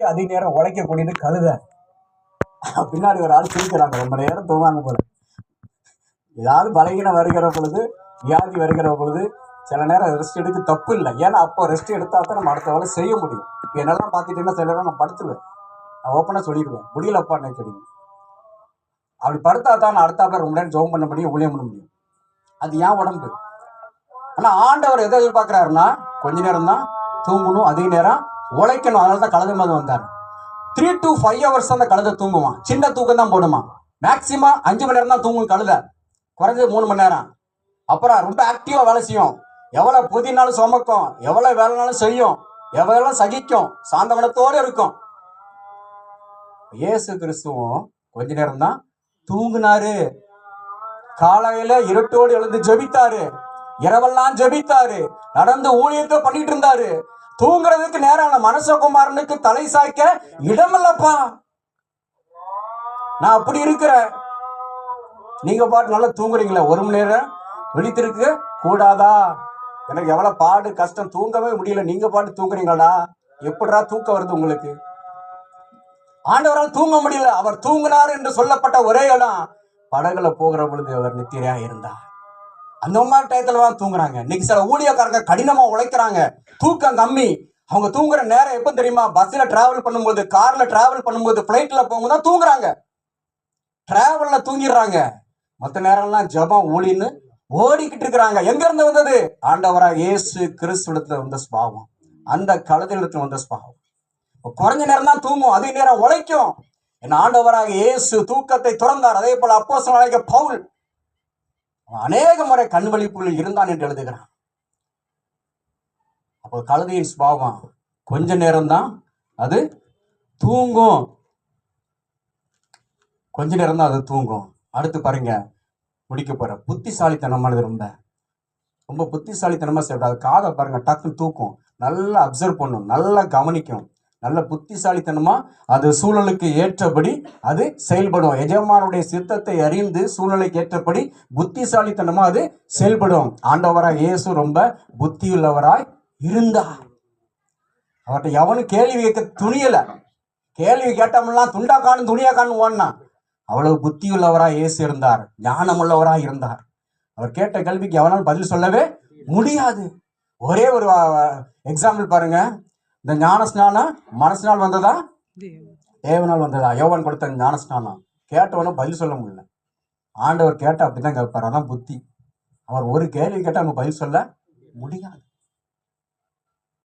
அதிக நேரம் உழைக்கக்கூடியது கழுத. பின்னாடி ஒரு ஆள் சிரிக்கிறாங்க, ரொம்ப நேரம் தூங்காங்க போல. ஏதாவது பலகீனம் வருகிற பொழுது, வியாதி வருகிற பொழுது சில நேரம் ரெஸ்ட் எடுக்க தப்பு இல்லை. ஏன்னா அப்போ ரெஸ்ட் எடுத்தா தான் நம்ம அடுத்த வேலை செய்ய முடியும். இப்போ என்னெல்லாம் பார்த்துட்டீங்கன்னா சில நேரம் நான் படுத்துருவேன், நான் ஓப்பனாக சொல்லிடுவேன், முடியலப்பா என்ன கிடைக்கும். அப்படி படுத்தா தான் நான் அடுத்தாப்புல ரொம்ப நேரம் ஜோம் பண்ண முடியும், ஊழியம் பண்ண முடியும். அது ஏன் உடம்பு. ஆனால் ஆண்டவர் எதை எதிர்பார்க்குறாருன்னா கொஞ்ச நேரம் தான் தூங்கணும், அதிக நேரம் உழைக்கணும். அதனால தான் கழுதை மதம் வந்தார். 3 to 5 hours அந்த கழுதை தூங்குவான். சின்ன தூக்கம் தான் போடுமா. மேக்சிமம் 5 மணி நேரம் தான் தூங்கும் கழுதை, குறைஞ்சது 3 மணி நேரம். அப்புறம் ரொம்ப ஆக்டிவா வேலை செய்யும். எவ்வளவு புதினாலும் சுமக்கும், எவ்வளவு வேலைனாலும் செய்யும், எவ்வளவு சகிக்கும், சாந்தமனத்தோடு இருக்கும். இயேசு கிறிஸ்துவும் கொஞ்ச நேரம் தான் தூங்குனாரு. காலையில இருட்டோடு எழுந்து ஜெபித்தாரு, இரவெல்லாம் ஜெபித்தாரு, நடந்து ஊழியத்தை பண்ணிட்டு இருந்தாரு. தூங்குறதுக்கு நேரம் மனுஷகுமாரனுக்கு தலை சாய்க்க இடமில்லப்பா. நான் அப்படி இருக்கிறேன். நீங்க பாட்டு நல்லா தூங்குறீங்களா? 1 மணி நேரம் விழித்திருக்க கூடாதா? எனக்கு எவ்வளவு பாடு கஷ்டம், தூங்கவே முடியல. நீங்க பாட்டு தூங்குறீங்களா? எப்படிடா தூக்கம் வருது உங்களுக்கு? ஆண்டவரால் தூங்க முடியல. அவர் தூங்கினார் என்று சொல்லப்பட்ட ஒரே இடம் படகுல போகிற பொழுது அவர் நித்திரையா இருந்தார். அந்த மாதிரி டயத்துல தான் தூங்குறாங்க. இன்னைக்கு சில ஊழியக்காரங்க கடினமா உழைக்கிறாங்க, தூக்கம் கம்மி. அவங்க தூங்குற நேரம் எப்ப தெரியுமா? பஸ்ல டிராவல் பண்ணும்போது, கார்ல டிராவல் பண்ணும்போது, பிளைட்ல போகும்போது தான் தூங்குறாங்க. டிராவல்ல தூங்கிடுறாங்க. மற்ற நேரம்லாம் ஜபம் ஊழின்னு ஓடிக்கிட்டு இருக்கிறாங்க. எங்க இருந்து வந்தது? ஆண்டவராக இயேசு கிறிஸ்துவிடத்துல வந்த சுபாவம், அந்த கழுதையிடத்துல வந்த சுபாவம். குறைஞ்ச நேரம் தான் தூங்கும், அதிக நேரம் உழைக்கும். என் ஆண்டவராக இயேசு தூக்கத்தை துறந்தார். அதே போல அப்போஸ்தலனாகிய பவுல் அநேக முறை கண் விழிப்புகளில் இருந்தான் என்று எழுதுகிறான். அப்போ கழுதையின் சுபாவம் கொஞ்ச நேரம் தான் அது தூங்கும், கொஞ்ச நேரம் தான் அது தூங்கும். அடுத்து பாருங்க, முடிக்க போற புத்திசாலித்தனமானது. ரொம்ப ரொம்ப புத்திசாலித்தனமா செய்யறது. அது காதை பாருங்க, டக்குன்னு தூக்கும், நல்லா அப்சர்வ் பண்ணும், நல்லா கவனிக்கும், நல்ல புத்திசாலித்தனமா அது சூழலுக்கு ஏற்றபடி அது செயல்படும். எஜமானுடைய சித்தத்தை அறிந்து சூழலுக்கு ஏற்றபடி புத்திசாலித்தனமா அது செயல்படும். ஆண்டவராய் இயேசு ரொம்ப புத்தியுள்ளவராய் இருந்தார். அவர்கிட்ட எவனும் கேள்வி கேட்க துணியல. கேள்வி கேட்டோம்லாம் துண்டா காணும் துணியா காணும் ஓடனா. அவ்வளவு புத்தியுள்ளவராய் இயேசு இருந்தார், ஞானம் உள்ளவராய் இருந்தார். அவர் கேட்ட கேள்விக்கு எவனாலும் பதில் சொல்லவே முடியாது. ஒரே ஒரு எக்ஸாம்பிள் பாருங்க. இந்த ஞானஸ்நானம் மனசினால் வந்ததா தேவனால் வந்ததா? யோவான் கொடுத்த ஞானஸ்நானம் கேட்டவனும் பதில் சொல்ல முடியல. ஆண்டவர் கேட்ட அப்படிதான் கேட்பார். அதான் புத்தி. அவர் ஒரு கேள்வி கேட்டால் நம்ம பதில் சொல்ல முடியாது.